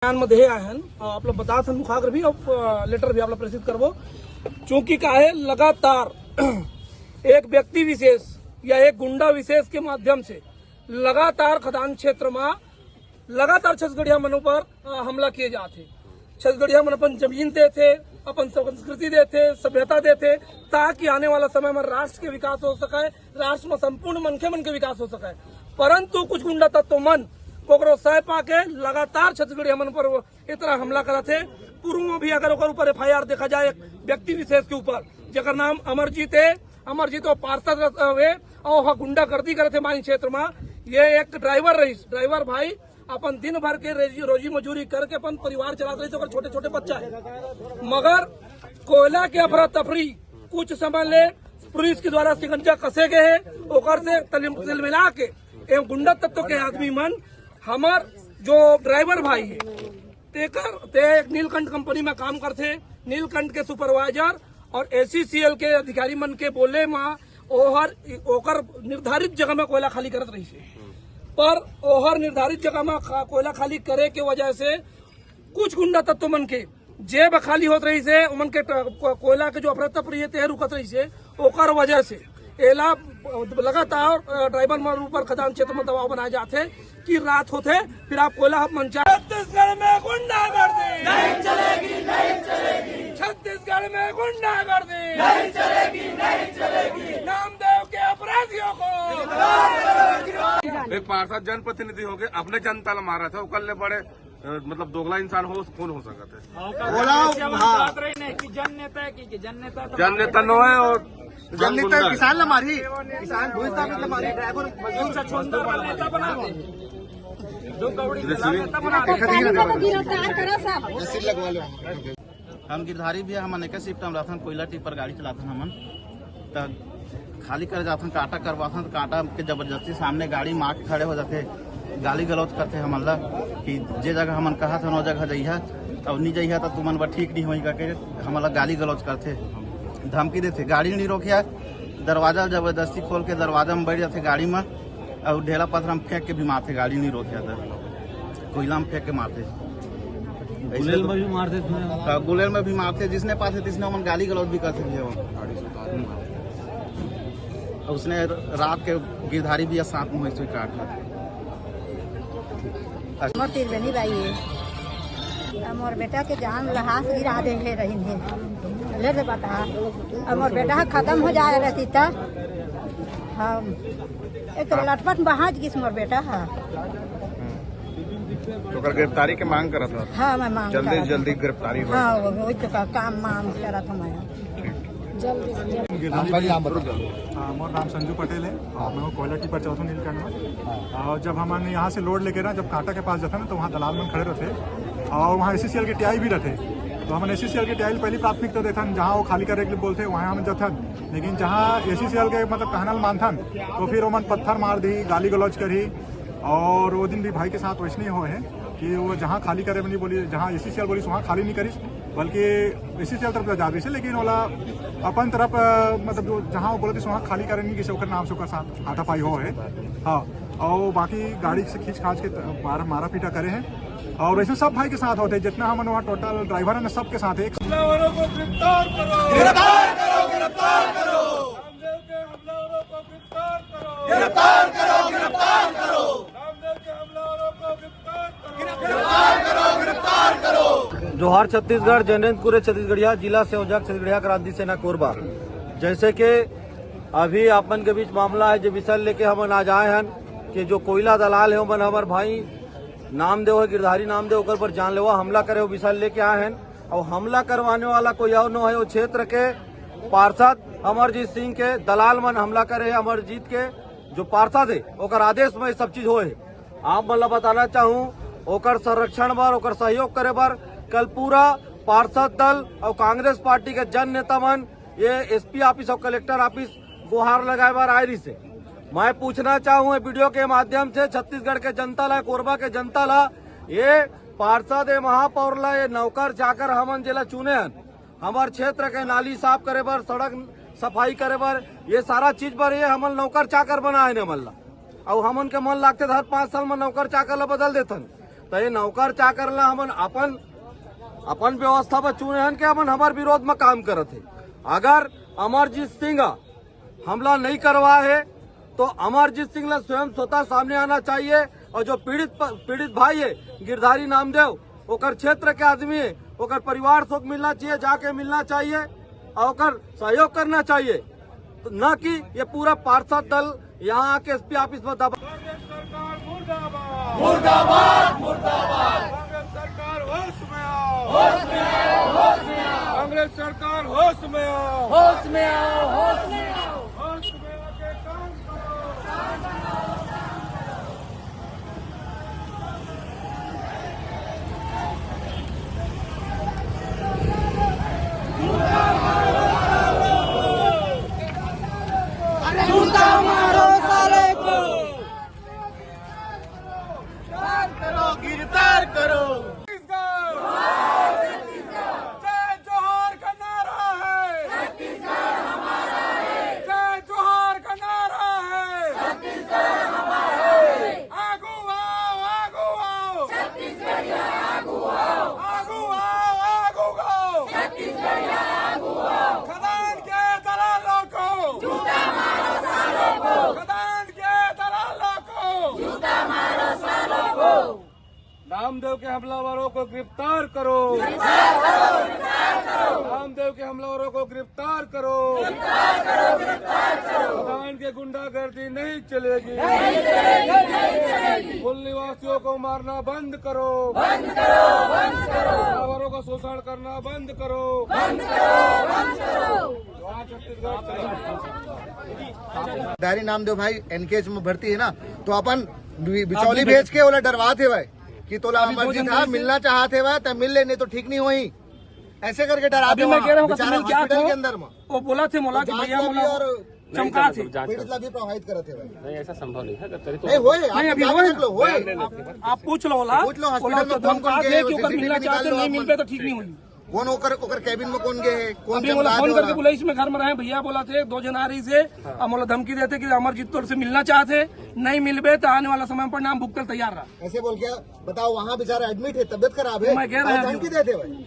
मध्ये हे आहे आपलं बता मुखाग्र भी और लेटर भी आपला प्रेषित करवो। चूंकि का है लगातार एक व्यक्ति विशेष या एक गुंडा विशेष के माध्यम से लगातार खदान क्षेत्र में लगातार छत्तीसगढ़िया मनों पर हमला किए जाते। छत्तीसगढ़िया मन अपन जमीन देते, अपन संस्कृति देते, सभ्यता देते, ताकि आने वाला समय में राष्ट्र के विकास हो सके, राष्ट्र में संपूर्ण मन के विकास हो सके। परंतु कुछ गुंडा तत्व मन कोकरो सह पाके लगातार छत्तीसगढ़िया मन पर इतना हमला करा थे। पूर्व में भी अगर ऊपर FIR देखा जाए एक व्यक्ति विशेष के ऊपर जकर नाम अमरजीत है, अमरजीत और पार्षद हुए और वह गुंडागर्दी करे थे मानी क्षेत्र में। ये एक ड्राइवर भाई अपन दिन भर के रोजी मजूरी करके अपन परिवार चलाते रहे, तो छोटे छोटे बच्चा है। मगर कोयला के अफरा तफरी कुछ समय ले पुलिस के द्वारा शिकंजा कसे गए है, ओकर से तिल मिला के एवं गुंडा तत्व के आदमी मन हमार जो ड्राइवर भाई है ते एक नीलकंठ कंपनी में काम करते। नीलकंठ के सुपरवाइजर और ACCL के अधिकारी मन के बोले में ओकर निर्धारित जगह में कोयला खाली करत रही है। पर ओहर निर्धारित जगह में कोयला खाली करे के वजह से कुछ गुंडा तत्व मन के जेब खाली होत रही से उमन के कोयला के जो अफरा तफरी है रुकत रही से ओकर वजह से एला लगातार ड्राइवर मन ऊपर खदान क्षेत्र में दबाव बनाए जाते कि रात होते फिर आप कोयला मंचा। छत्तीसगढ़ में गुंडागर्दी नहीं चलेगी, नहीं चलेगी। छत्तीसगढ़ में गुंडागर्दी नहीं चलेगी, नहीं चलेगी। नामदेव के अपराधियों को एक पार्षद जनप्रतिनिधि हो गए, अपने जनता ला मारा था, उकल ले बड़े मतलब दोगला इंसान हो कौन हो सकता है? जन नेता नो है और जन नेता किसान ला मारी, किसान भूस्तापित ला मारी, ड्राइवर हम गिरधारी भी हम अनेक शिफ्ट हम रहते कोयला टिपर गाड़ी चलाते हमन तो खाली कर जाते कांटा करवाते तो कांटा के जबरदस्ती सामने गाड़ी मार के खड़े हो जाते, गाली गलौज करते हमन ला कि जे जगह हमन कहा था वो जगह जइहा और नहीं जइहा तो तुमन बा ठीक नहीं होई करके हमन ला गाली गलौज करते, धमकी देते। गाड़ी नहीं रोकिया, दरवाजा जबरदस्ती खोल के दरवाजा में बैठ जाते गाड़ी में और ढेला पत्थर में फेंक के भी मारते। गाड़ी नहीं रोकिया था, कोयला में फेंक के मारते, गुलेल में भी मारते, गुलेल में भी मारते। जिसने पास है तिसने मन गाली गलौज भी करते थे। उसने रात के गिरधारी भी साथ में हुई काट तिरवेनी बाई है मोर बेटा के जान लहास गिरा दे रही है ले बता। अब मोर बेटा खत्म हो जाए रहती था हम एक लटपट बहाज किस मोर बेटा है तो गिरफ्तारी के मांग करा था। हाँ मैं मांग जल्दी गिरफ्तारी हो। हाँ वही तो काम मांग करा था मैं मोर नाम संजू पटेल है, मैं कोयला टिपर चौथा नीलकंठ में। और जब हम यहाँ से लोड लेके ना जब कांटा के पास जाते ना तो वहाँ दलाल मन खड़े रहते और वहाँ ACCL के TI भी रहते। तो हम ACCL के TI पहली प्राथमिकता देथन, जहाँ वो खाली करे के लिए बोलते वहाँ हम जाथन। लेकिन जहाँ ACCL के मतलब कहना मानथन तो फिर वो मन पत्थर मार दी, गाली गलौज करी। और वो दिन भी भाई के साथ वैसे नहीं हुए हैं कि वो जहाँ खाली करे नहीं बोली, जहाँ ACCL बोली वहाँ खाली नहीं करी, बल्कि ACCL तरफ जा रही है। लेकिन ओला अपन तरफ मतलब जो जहाँ वो बोलते वहाँ खाली करे नहीं किसी नाम से साथ हाथापाई हो है। हाँ, और बाकी गाड़ी से खींच खाच के मारा पीटा करे हैं। और वैसे सब भाई के साथ होते हैं, जितना हम वहाँ टोटल ड्राइवर है ना सबके साथ है। जोहार छत्तीसगढ़, जयनंदपुर छत्तीसगढ़िया, जिला संयोजक छत्तीसगढ़िया क्रांति सेना कोरबा। जैसे कि अभी आपन के बीच मामला है जो विषय लेके हम आज आए हैं कि जो कोयला दलाल है मन हमार भाई नामदेव है, गिरधारी नामदेव ओकर पर जानलेवा हमला करे वो विषय लेके आए हैं। और हमला करवाने वाला कोई और न है, वो क्षेत्र के पार्षद अमरजीत सिंह के दलाल मन हमला करे। अमरजीत के जो पार्षद है ओकर आदेश में सब चीज हो है। आप मतलब बताना चाहूँ ओकर संरक्षण बर, ओकर सहयोग करे बर कल पूरा पार्षद दल और कांग्रेस पार्टी के जन नेता मन ये SP ऑफिस और कलेक्टर ऑफिस गुहार लगाए बार आयरी से। मैं पूछना चाहूँ वीडियो के माध्यम से छत्तीसगढ़ के जनता ला, कोरबा के जनता ला, ये पार्षद महापौर ला ये नौकर जाकर हमन जिला चुने हैं हमार क्षेत्र के नाली साफ करे बर, सड़क सफाई करे बर, ये सारा चीज पर ये हमन नौकर चाकर बनाए ने मन ला। और हमन के मन लागते हर 5 साल में नौकर चाकर ला बदल देथन। तो ये नौकर क्या करला हमन अपन व्यवस्था पर चुने हन के हमन हमार विरोध में काम करत है। अगर अमरजीत सिंह हमला नहीं करवा है तो अमरजीत सिंह स्वयं स्वतः सामने आना चाहिए और जो पीड़ित भाई है गिरधारी नामदेव ओकर क्षेत्र के आदमी है ओकर परिवार से मिलना चाहिए, जाके मिलना चाहिए और ओकर सहयोग करना चाहिए, तो न कि ये पूरा पार्षद दल यहाँ आके एसपी ऑफिस में दबा। मुर्दाबाद मुर्दाबाद कांग्रेस सरकार होश में आओ, होश में आओ, होश में आओ, कांग्रेस सरकार होश में आओ, होश में आओ, होश में आओ, होश में आके काम गिरफ्तार करो। जय जोहार का नारा है, छत्तीसगढ़ हमारा है। जय जोहार का नारा है, छत्तीसगढ़ हमारा है। आगू आओ, आगू आओ, छत्तीसगढ़िया आगू आओ, आगू आओ, आगू आओ, छत्तीसगढ़िया आगू आओ। खदान के दलालों को जूता मारो सालों को, खदान के दलालों को जूता मारो सालों को। नामदेव के हमलावरों को गिरफ्तार करो, नामदेव के हमलावरों को गिरफ्तार करो, खदान के गुंडागर्दी नहीं चलेगी, मूल निवासियों को मारना बंद करो, हमलावरों का शोषण करना बंद करो, गिरधारी नामदेव भाई एनकेएच में भर्ती है ना, तो अपन बिचौली भेज के ओला डरवाते भाई कि तोला अमरजीत था मिलना चाहते भाई तो मिल लेने तो ठीक नहीं हुई, ऐसे करके डराते मैं कह रहा हूँ बेचारा हॉस्पिटल के अंदर में वो बोला थे मोला कि भैया मोला और चमका थे पीड़ित भी प्रभावित करते भाई। नहीं ऐसा संभव नहीं है। नहीं होए, नहीं अभी होए, आप पूछ लो होला पूछ लो हॉस्पिटल में कौन कौन थे कि ओकर मिलना चाहते नहीं मिल पे तो ठीक नहीं हुई। कौन ओकर कैबिन में कौन गए, कौन अभी मोला फोन करके बोला इसमें घर में रहे भैया, बोला थे 2 जन आ रही से और मोला धमकी देते कि अमरजीत तौर से मिलना चाहते, नहीं मिलबे तो आने वाला समय पर नाम भुगतल तैयार रहा। ऐसे बोल के बताओ, वहाँ बेचारा एडमिट है, तबियत खराब है, मैं कह रहा हूं। धमकी देते भाई।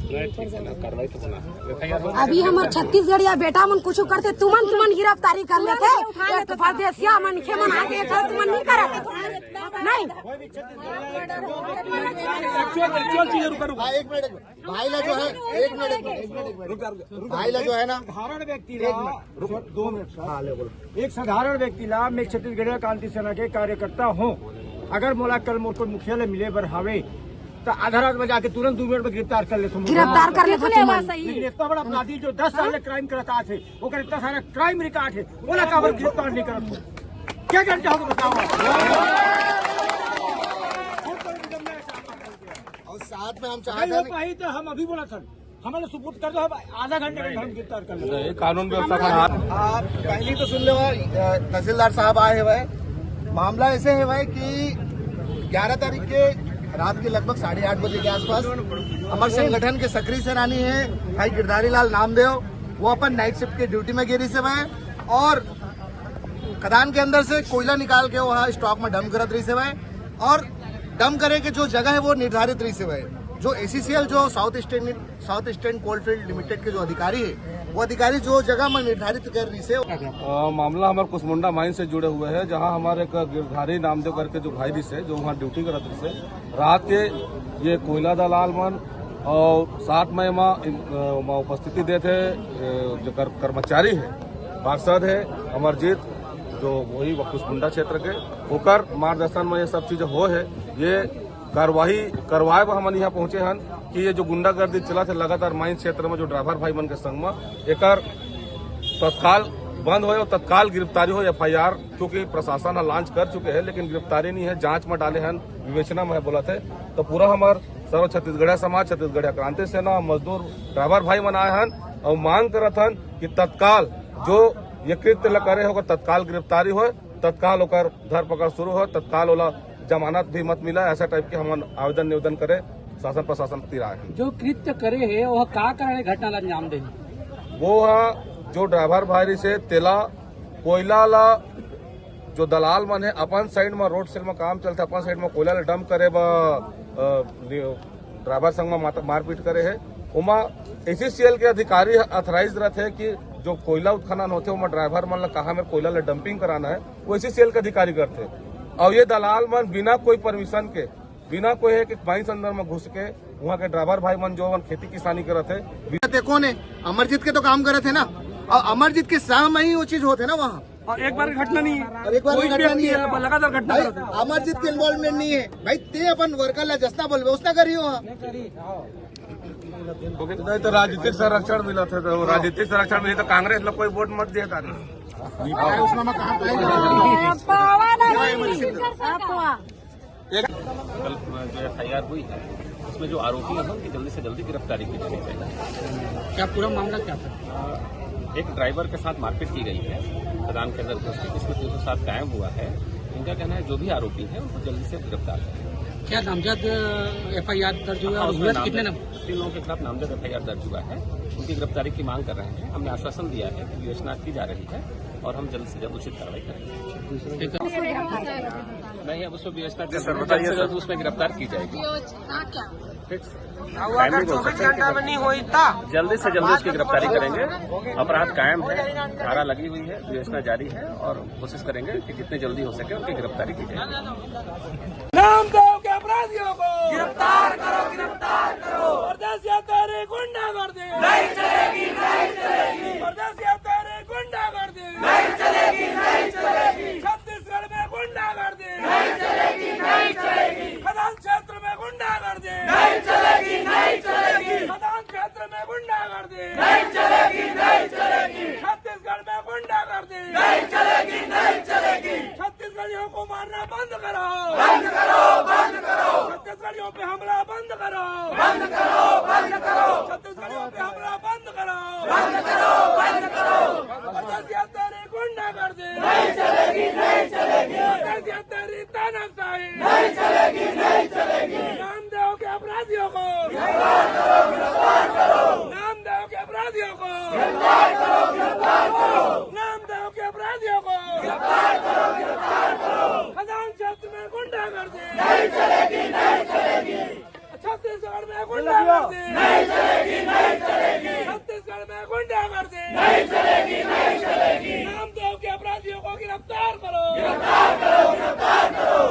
कार्रवाई तो होना। अभी हमार छत्तीसगढ़िया बेटा मन कुछ करते तुमन गिरफ्तारी कर लेते, एक परदेसिया मन के मन आके तुमन नहीं करते नहीं। एक्चुअल चीजें रुका हाँ, एक मिनट भाई ला जो है, एक मिनट भाई ला जो है ना, साधारण व्यक्ति ला 2 मिनट हाँ ले बोलो। एक साधारण व्यक्ति ला मैं छत्तीसगढ़ क्रांति सेना के कार्यकर्ता हूँ, अगर मोला कल मोर को मुख्यालय मिले बर हावे तो आधा रात में जाके तुरंत 2 मिनट में गिरफ्तार कर लेते, गिरफ्तार कर लेते। लेकिन इतना बड़ा अपराधी जो 10 साल क्राइम करता थे, वो इतना सारा क्राइम रिकॉर्ड है, बोला काबर गिरफ्तार नहीं करते, क्या करते हो बताओ। और साथ में हम नहीं चाहते हो हैं पाई तो हम अभी बोला था हमारे सुपुर्द कर दो, हम आधा घंटे में हम गिरफ्तार कर लेंगे। कानून व्यवस्था आप पहले तो सुन लो, तहसीलदार साहब आए हुए। मामला ऐसे है भाई कि 11 तारीख के रात के लगभग 8:30 बजे के आसपास हमारे संगठन के सक्रिय सेनानी है भाई गिरधारी लाल नामदेव, वो अपन नाइट शिफ्ट के ड्यूटी में गिरी से भाई और खदान के अंदर से कोयला निकाल के वहाँ स्टॉक में डंप करत रही से भाई, और डंप करे के जो जगह है वो निर्धारित रही से भाई। जो एसीसीएल जो साउथ ईस्टर्न कोलफील्ड लिमिटेड के जो अधिकारी है, वो अधिकारी जो जगह में निर्धारित कर रही से। मामला हमारे कुसमुंडा माइन से जुड़े हुए है, जहां हमारे एक गिरधारी नामदेव करके जो भाई से जो वहाँ ड्यूटी करत रही से, रात के ये कोयला दलाल मन और साथ में वहाँ उपस्थिति देते जो कर्मचारी है, पार्षद है अमरजीत जो वही कुसमुंडा क्षेत्र के होकर मार्गदर्शन में ये सब चीजें हो है। ये करवाए हम यहाँ पहुंचे हैं कि ये जो गुंडागर्दी चला थे लगातार माइन क्षेत्र में जो ड्राइवर भाई मन के संग में एक तत्काल बंद हो और तत्काल गिरफ्तारी हो। FIR क्योंकि प्रशासन लॉन्च कर चुके हैं लेकिन गिरफ्तारी नहीं है, जांच में डाले हैं, विवेचना में बोला थे। तो पूरा हमार सर्व छत्तीसगढ़िया समाज, छत्तीसगढ़िया क्रांति सेना, मजदूर ड्राइवर भाई मन आए हैं और मांग करत हन कि तत्काल जो ये कृत्य करे होगा तत्काल गिरफ्तारी हो, तत्काल होकर धरपकड़ शुरू हो, तत्काल ओला जमानत भी मत मिला, ऐसा टाइप के हम आवेदन निवेदन करे शासन प्रशासन तिराए हैं। जो कृत्य करे है वह का कारण घटना ला अंजाम दे, वो जो ड्राइवर भाई से तेला कोयला ला जो दलाल मन है अपन साइड में रोड साइड में काम चलता, अपन साइड में कोयला डंप करे ड्राइवर संग में मारपीट करे है। उमा एसीसीएल के अधिकारी अथराइज रहते है कि जो कोयला उत्खनन होते उमा ड्राइवर मन ला कहा मेरे कोयला डंपिंग कराना है, वो एसीसीएल के अधिकारी करते। और ये दलाल मन बिना कोई परमिशन के, बिना कोई है कि माइंस अंदर में घुस के वहाँ के ड्राइवर भाई मन जो खेती किसानी करते है। कौन है? अमरजीत के तो काम करे थे ना, और अमरजीत के साथ में ही वो चीज होते ना वहाँ। और एक बार घटना नहीं है, और एक बार कोई घटना नहीं है, लगातार घटना भाई, करते हैं। अमरजीत के इन्वॉल्वमेंट नहीं है भाई। ते अपन वर्कर ला जसना बोलबे उसना करियो। नहीं तो राजनीतिक संरक्षण मिला था, तो राजनीतिक संरक्षण मिले तो कांग्रेस लोग कोई वोट मत दिया था। कल जो FIR हुई है उसमें जो आरोपी है उनकी जल्दी से जल्दी गिरफ्तारी की जानी चाहिए। क्या पूरा मामला क्या था? एक ड्राइवर के साथ मारपीट की गई है मैदान के अंदर घुस के, जिसमें 307 कायम हुआ है। इनका कहना है जो भी आरोपी है उनको जल्दी से गिरफ्तार करें। क्या नामजद FIR दर्ज हुआ है? कितने 3 लोगों के खिलाफ नामजद FIR दर्ज हुआ है। उनकी गिरफ्तारी की मांग कर रहे हैं। हमने आश्वासन दिया है कि विवेचना की जा रही है और हम जल्द से जल्द उचित कार्रवाई करेंगे। नहीं, अब उसमें विवेचना जल्द उसमें गिरफ्तार की जाएगी। जल्दी से जल्दी उसकी गिरफ्तारी करेंगे। अपराध कायम है, धारा लगी हुई है, विवेचना जारी है और कोशिश करेंगे कि जितनी जल्दी हो सके उनकी गिरफ्तारी की जाएगी। नाम दो के अपराधियों को गिरफ्तार करो, गिरफ्तार करो। परदेश या तेरे गुंडागर्दी नहीं चलेगी, नहीं चलेगी। परदेश या तेरे गुंडागर्दी नहीं चलेगी, नहीं चलेगी। छत्तीसगढ़ में गुंडागर्दी नहीं चलेगी, नहीं चलेगी। खदान क्षेत्र में गुंडागर्दी नहीं चलेगी, नहीं चलेगी। खदान क्षेत्र में गुंडागर्दी नहीं चलेगी, नहीं चलेगी। छत्तीसगढ़ में गुंडागर्दी नहीं चलेगी, नहीं चलेगी। छत्तीसगढ़ियों को मारना बंद करो, बंद करो, बंद करो। छत्तीसगढ़ियों पे हमला बंद करो, बंद करो, बंद करो। छत्तीसगढ़ियों पे हमला बंद करो, बंद करो, बंद करो। परदेश या तेरी गुंडागर्दी नहीं चलेगी, नहीं चलेगी। परदेश या तेरी तानाशाही नहीं चलेगी, नहीं चलेगी। नामदेव के अपराधियों को गिरफ्तार करो, गिरफ्तार करो। नामदेव के अपराधियों को गिरफ्तार करो, गिरफ्तार करो। नामदेव के अपराधियों को गिरफ्तार करो, गिरफ्तार करो। खदान क्षेत्र में गुंडागर्दी नहीं चलेगी, नहीं चलेगी। छत्तीसगढ़ में गुंडागर्दी नहीं चलेगी, नहीं चलेगी। छत्तीसगढ़ में गुंडागर्दी नहीं चलेगी, नहीं चलेगी। नामदेव के अपराधियों को गिरफ्तार करो, गिरफ्तार करो, गिरफ्तार करो।